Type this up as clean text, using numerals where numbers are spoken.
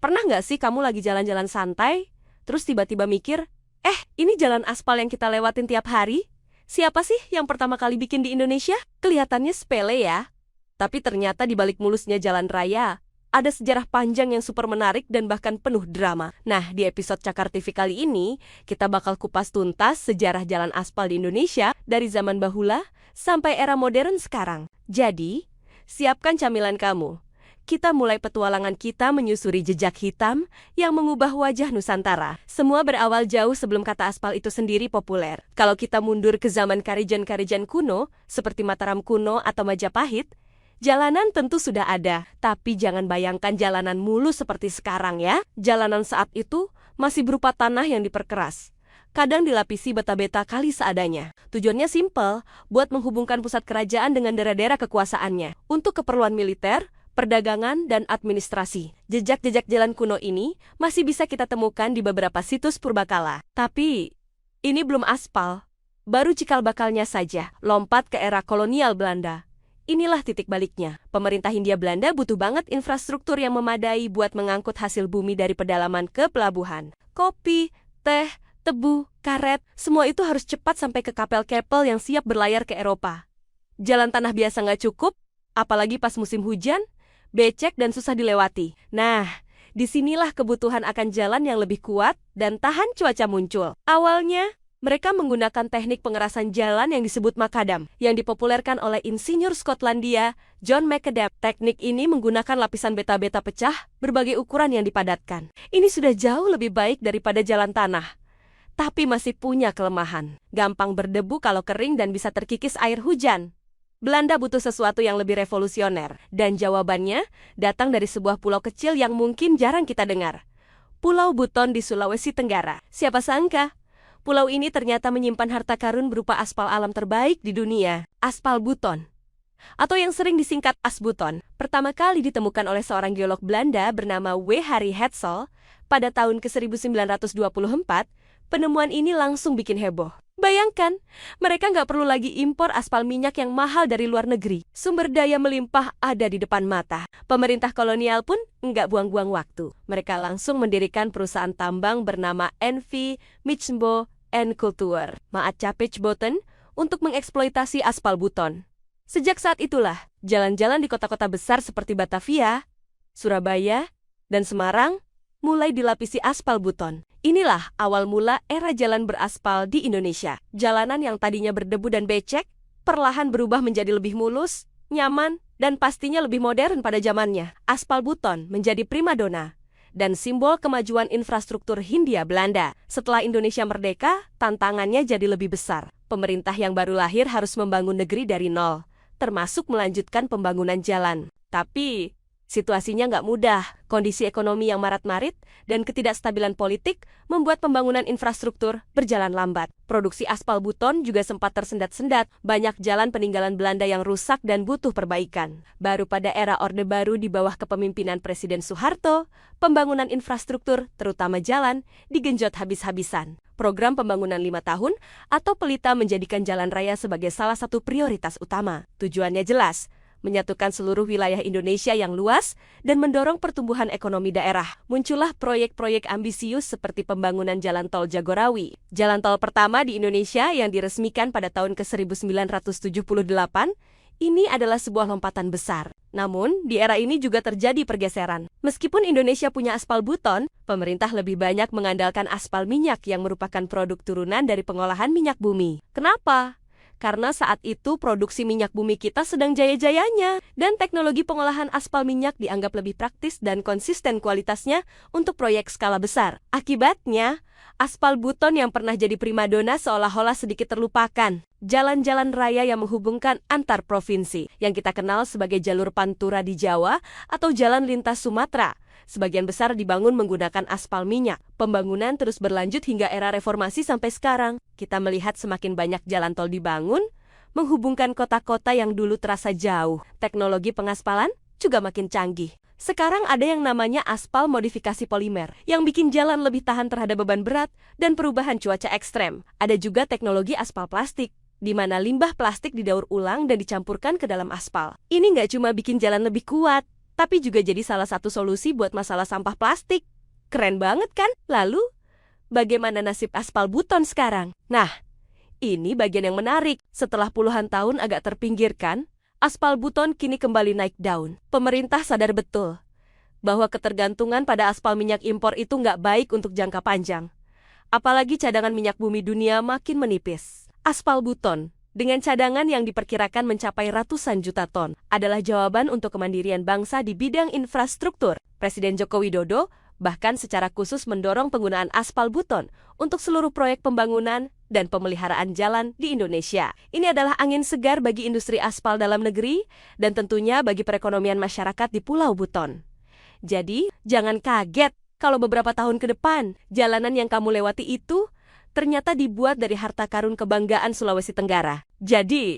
Pernah nggak sih kamu lagi jalan-jalan santai, terus tiba-tiba mikir, ini jalan aspal yang kita lewatin tiap hari? Siapa sih yang pertama kali bikin di Indonesia? Kelihatannya sepele ya. Tapi ternyata di balik mulusnya jalan raya, ada sejarah panjang yang super menarik dan bahkan penuh drama. Nah, di episode Cakar TV kali ini, kita bakal kupas tuntas sejarah jalan aspal di Indonesia dari zaman bahula sampai era modern sekarang. Jadi, siapkan camilan kamu. Kita mulai petualangan kita menyusuri jejak hitam yang mengubah wajah Nusantara. Semua berawal jauh sebelum kata aspal itu sendiri populer. Kalau kita mundur ke zaman Karijan-Karijan kuno, seperti Mataram kuno atau Majapahit, jalanan tentu sudah ada. Tapi jangan bayangkan jalanan mulus seperti sekarang ya. Jalanan saat itu masih berupa tanah yang diperkeras. Kadang dilapisi beta-beta kali seadanya. Tujuannya simpel, buat menghubungkan pusat kerajaan dengan daerah-daerah kekuasaannya. Untuk keperluan militer, perdagangan, dan administrasi. Jejak-jejak jalan kuno ini masih bisa kita temukan di beberapa situs purbakala. Tapi, ini belum aspal. Baru cikal bakalnya saja, lompat ke era kolonial Belanda. Inilah titik baliknya. Pemerintah Hindia Belanda butuh banget infrastruktur yang memadai buat mengangkut hasil bumi dari pedalaman ke pelabuhan. Kopi, teh, tebu, karet, semua itu harus cepat sampai ke kapel-kapel yang siap berlayar ke Eropa. Jalan tanah biasa nggak cukup, apalagi pas musim hujan, becek dan susah dilewati. Nah, disinilah kebutuhan akan jalan yang lebih kuat dan tahan cuaca muncul. Awalnya, mereka menggunakan teknik pengerasan jalan yang disebut makadam, yang dipopulerkan oleh insinyur Skotlandia, John Macadam. Teknik ini menggunakan lapisan beta-beta pecah berbagai ukuran yang dipadatkan. Ini sudah jauh lebih baik daripada jalan tanah, tapi masih punya kelemahan. Gampang berdebu kalau kering dan bisa terkikis air hujan. Belanda butuh sesuatu yang lebih revolusioner, dan jawabannya datang dari sebuah pulau kecil yang mungkin jarang kita dengar. Pulau Buton di Sulawesi Tenggara. Siapa sangka, pulau ini ternyata menyimpan harta karun berupa aspal alam terbaik di dunia. Aspal Buton, atau yang sering disingkat Asbuton, pertama kali ditemukan oleh seorang geolog Belanda bernama W. Harry Hetzel pada tahun ke-1924. Penemuan ini langsung bikin heboh. Bayangkan, mereka nggak perlu lagi impor aspal minyak yang mahal dari luar negeri. Sumber daya melimpah ada di depan mata. Pemerintah kolonial pun nggak buang-buang waktu. Mereka langsung mendirikan perusahaan tambang bernama NV Mijnbouw en Cultuur, Maatchappij-Boten, untuk mengeksploitasi aspal Buton. Sejak saat itulah, jalan-jalan di kota-kota besar seperti Batavia, Surabaya, dan Semarang mulai dilapisi aspal Buton. Inilah awal mula era jalan beraspal di Indonesia. Jalanan yang tadinya berdebu dan becek, perlahan berubah menjadi lebih mulus, nyaman, dan pastinya lebih modern pada zamannya. Aspal Buton menjadi primadona dan simbol kemajuan infrastruktur Hindia Belanda. Setelah Indonesia merdeka, tantangannya jadi lebih besar. Pemerintah yang baru lahir harus membangun negeri dari nol, termasuk melanjutkan pembangunan jalan. Tapi situasinya nggak mudah. Kondisi ekonomi yang marat-marit dan ketidakstabilan politik membuat pembangunan infrastruktur berjalan lambat. Produksi aspal Buton juga sempat tersendat-sendat. Banyak jalan peninggalan Belanda yang rusak dan butuh perbaikan. Baru pada era Orde Baru di bawah kepemimpinan Presiden Soeharto, pembangunan infrastruktur, terutama jalan, digenjot habis-habisan. Program pembangunan 5 tahun atau Pelita menjadikan jalan raya sebagai salah satu prioritas utama. Tujuannya jelas, menyatukan seluruh wilayah Indonesia yang luas dan mendorong pertumbuhan ekonomi daerah. Muncullah proyek-proyek ambisius seperti pembangunan Jalan Tol Jagorawi. Jalan tol pertama di Indonesia yang diresmikan pada tahun ke-1978, ini adalah sebuah lompatan besar. Namun, di era ini juga terjadi pergeseran. Meskipun Indonesia punya aspal Buton, pemerintah lebih banyak mengandalkan aspal minyak yang merupakan produk turunan dari pengolahan minyak bumi. Kenapa? Karena saat itu produksi minyak bumi kita sedang jaya-jayanya, dan teknologi pengolahan aspal minyak dianggap lebih praktis dan konsisten kualitasnya untuk proyek skala besar. Akibatnya, aspal Buton yang pernah jadi primadona seolah-olah sedikit terlupakan. Jalan-jalan raya yang menghubungkan antar provinsi, yang kita kenal sebagai jalur Pantura di Jawa atau jalan lintas Sumatera, sebagian besar dibangun menggunakan aspal minyak. Pembangunan terus berlanjut hingga era reformasi sampai sekarang. Kita melihat semakin banyak jalan tol dibangun, menghubungkan kota-kota yang dulu terasa jauh. Teknologi pengaspalan juga makin canggih. Sekarang ada yang namanya aspal modifikasi polimer, yang bikin jalan lebih tahan terhadap beban berat dan perubahan cuaca ekstrem. Ada juga teknologi aspal plastik, di mana limbah plastik didaur ulang dan dicampurkan ke dalam aspal. Ini nggak cuma bikin jalan lebih kuat, tapi juga jadi salah satu solusi buat masalah sampah plastik. Keren banget kan? Lalu, bagaimana nasib aspal Buton sekarang? Nah, ini bagian yang menarik. Setelah puluhan tahun agak terpinggirkan, aspal Buton kini kembali naik daun. Pemerintah sadar betul bahwa ketergantungan pada aspal minyak impor itu nggak baik untuk jangka panjang. Apalagi cadangan minyak bumi dunia makin menipis. Aspal Buton, dengan cadangan yang diperkirakan mencapai ratusan juta ton, adalah jawaban untuk kemandirian bangsa di bidang infrastruktur. Presiden Joko Widodo bahkan secara khusus mendorong penggunaan aspal Buton untuk seluruh proyek pembangunan dan pemeliharaan jalan di Indonesia. Ini adalah angin segar bagi industri aspal dalam negeri dan tentunya bagi perekonomian masyarakat di Pulau Buton. Jadi, jangan kaget kalau beberapa tahun ke depan, jalanan yang kamu lewati itu ternyata dibuat dari harta karun kebanggaan Sulawesi Tenggara. Jadi,